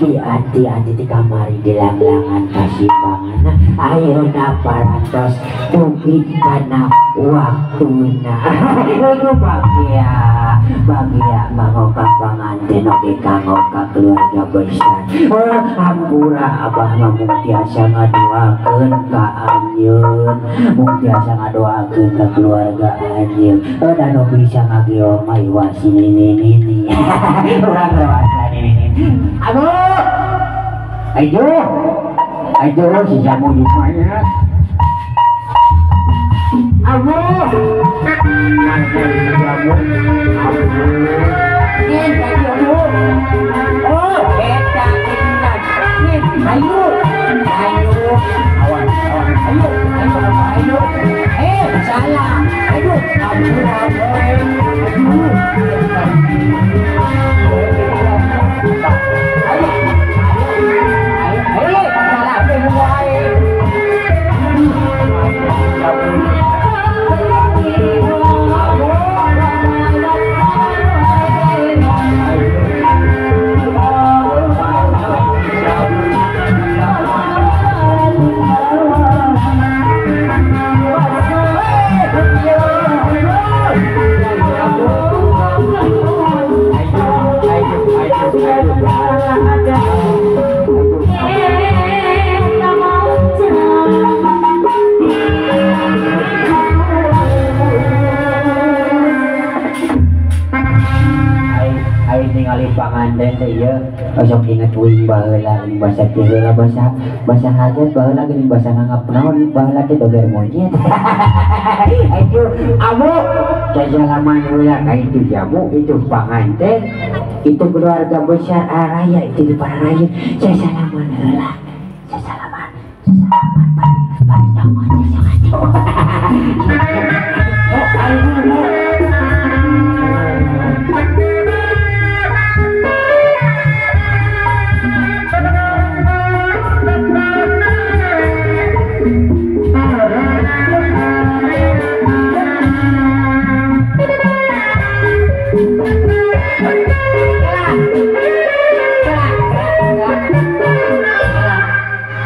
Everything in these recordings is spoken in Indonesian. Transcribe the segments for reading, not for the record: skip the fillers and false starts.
di hati-hati di kamari di langlangan kasimbangan ayo na parantos tubig kana waktuna itu bahagia mangoka panganten oke kangoka keluarga besar hampura abah mung tiasa ngadoakeun ka anjeun mung tiasa ngadoakeun ka keluarga anjeun dan bisa ngagiomai wasini urang rawasa ini ayo si jamu di mana panganten teh ya sok inget uing baheula geuning bahasa teh heula bahasa hajat baheula geuning bahasa nganggap naon baheula teh doger monyet. Itu amu jajalaman heula ka itu jamu itu panganten itu keluarga besar araya itu di Pararaya jajalaman heula jajalaman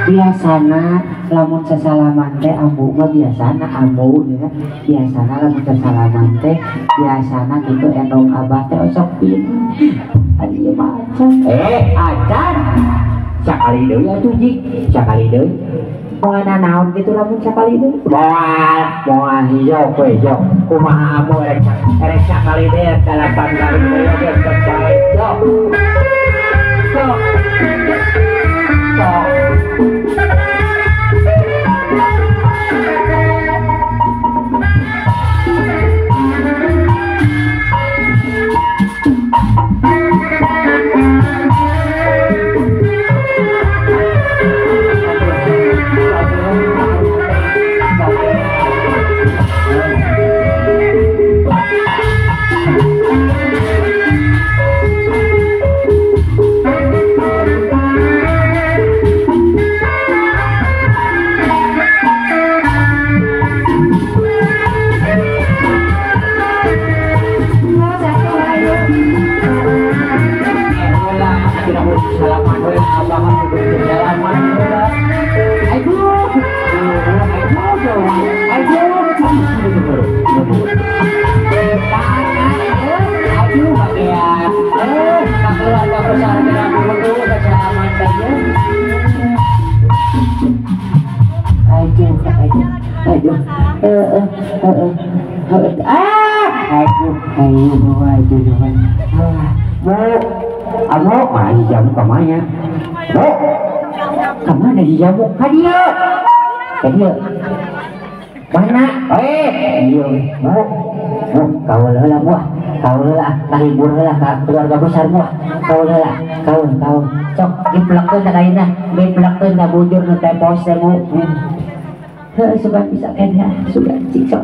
biasana lamun sasalaman teh ambu mah biasana ambu ya biasana lamun sasalaman teh biasana gitu endong abah teh osok pin adi mah acan sakali deui atuh jik sakali deui moana naon gitu lamun sakali deui moal hijau we hijau kumaha ambu erek sakali deui 8 kali deui terbaik sok Amo mana jamu kamanya? Bo, kamana jamu? Hadiah, hadiah. Mana? Iya, bo, kau lelah buah, kau lelah, kahibur lelah, keluarga besar buah, kau lelah, kau, cok diplakkan tak kainah, diplakkan tak bujur nanti pos temu. Sudah bisa kan ya, sudah cikso.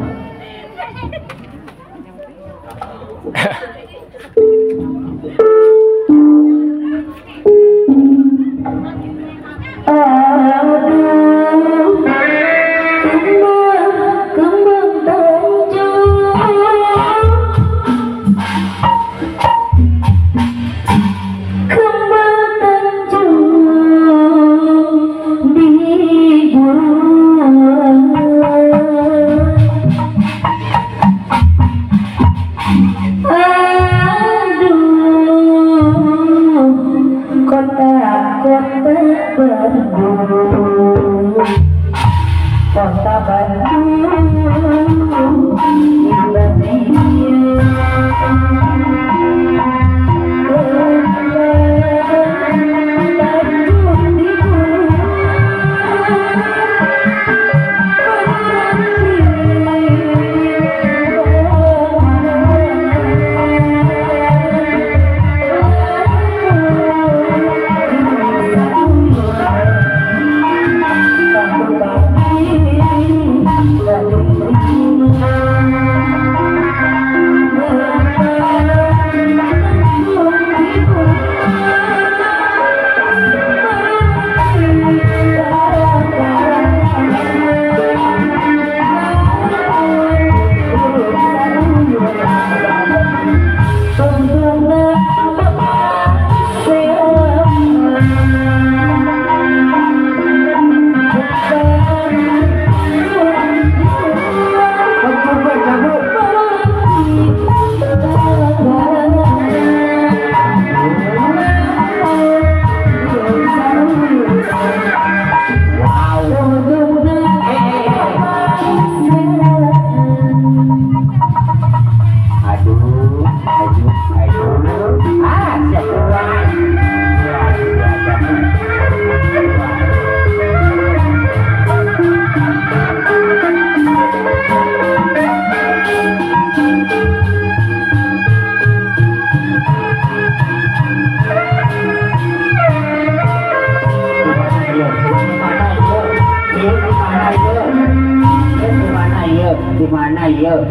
di mana yuk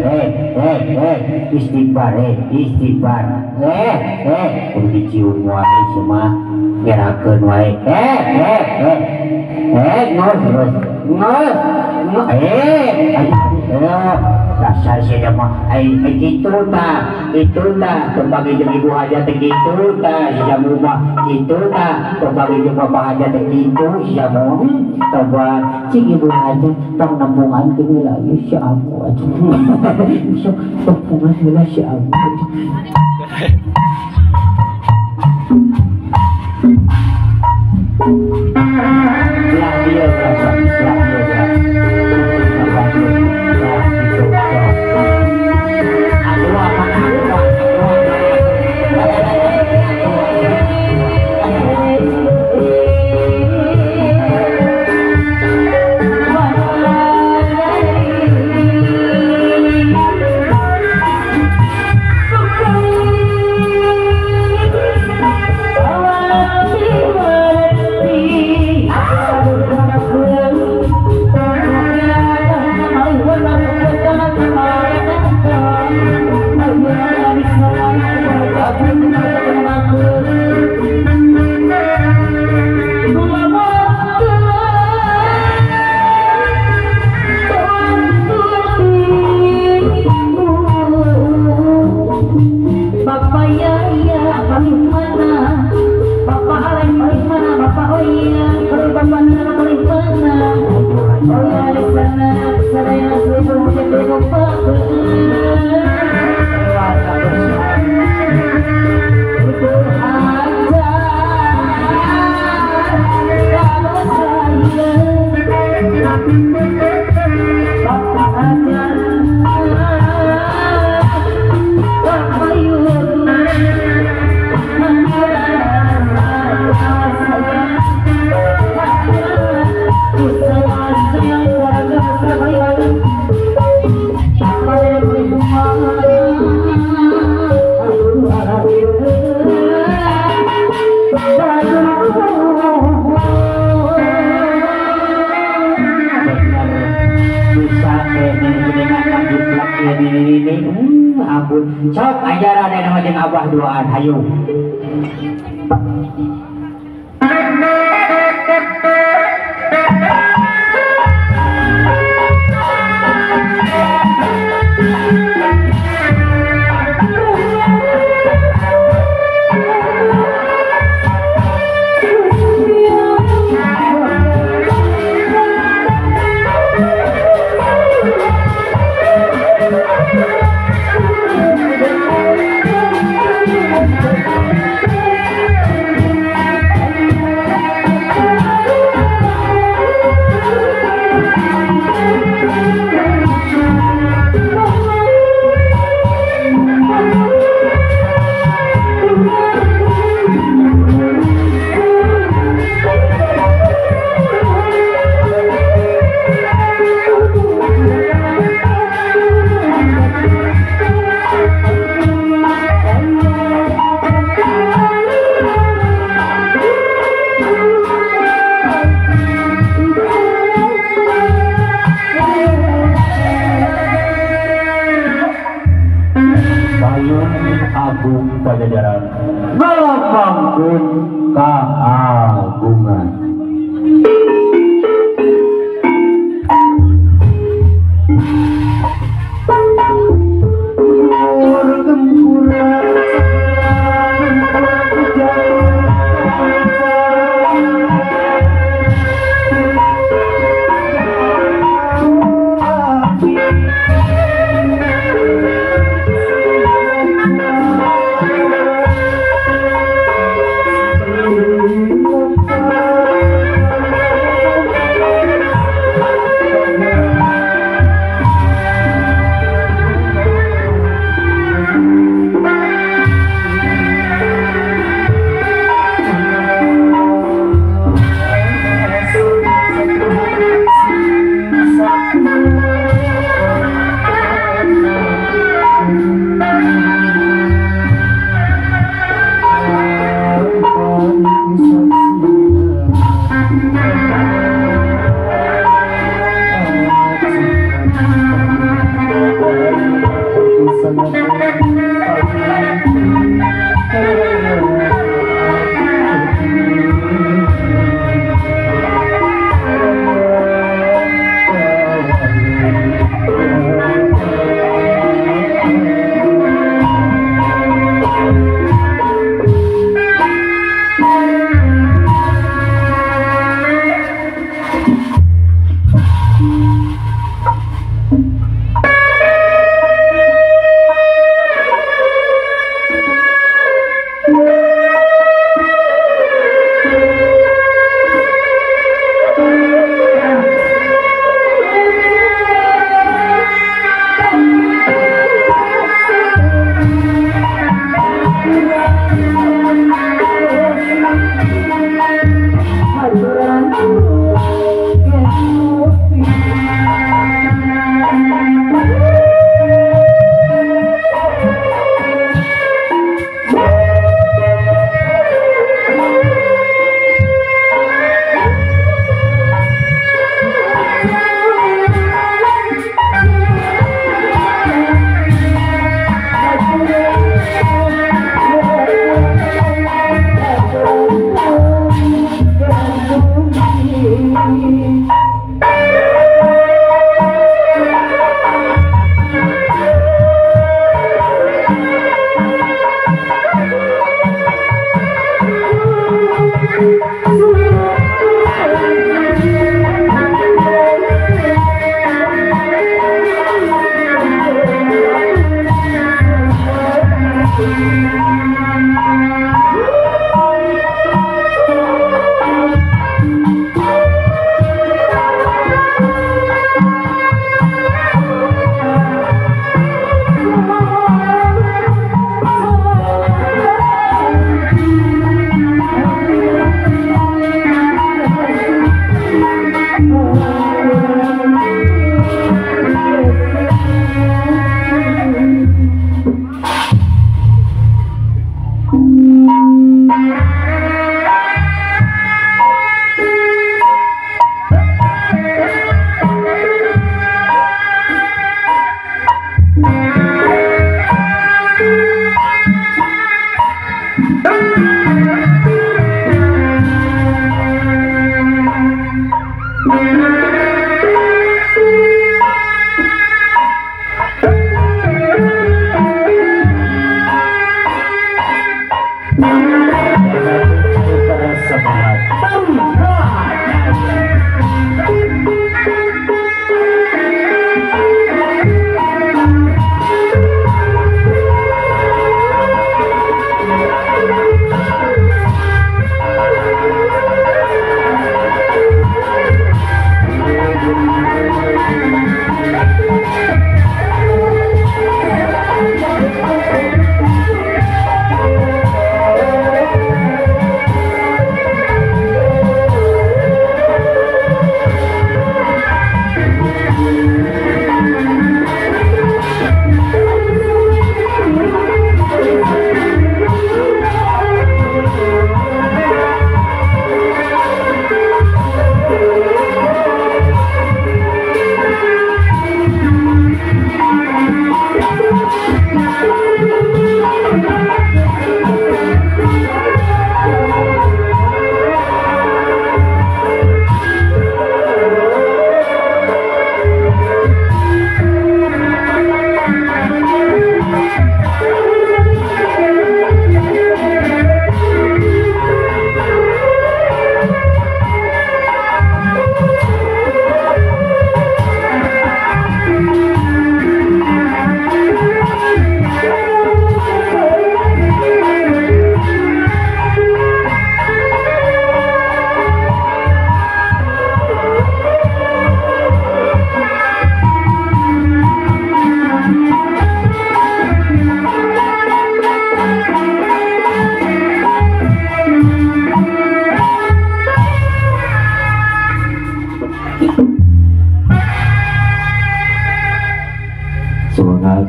istighfar istighfar kudu dicium wae semua gerakeun wae ngos dasar sia mah gitu tah terbagi jeung ibu hajat gitu tah sia mah gitu tah terbagi jeung bapak hajat gitu sia mah coba cik ibu hajat tong nampungan teu lagi sia amu aja bisa nampungan heula sia amu lah dia berasa ampun sok ajaran ada nama jeung abah duaan hayu Agung Pajajaran ngalapangkeun kaagungan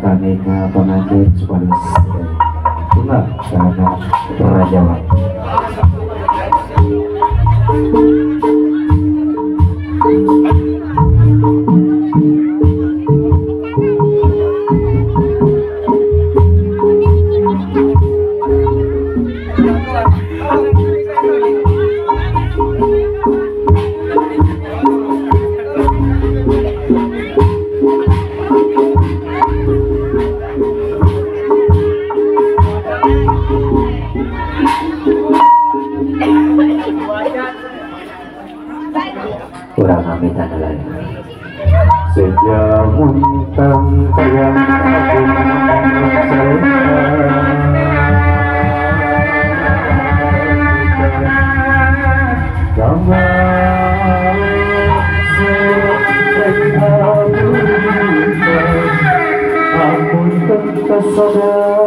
Kaneka pengantin supados bunga karena Rajawan. senja muntang tayang aku ampun tersadar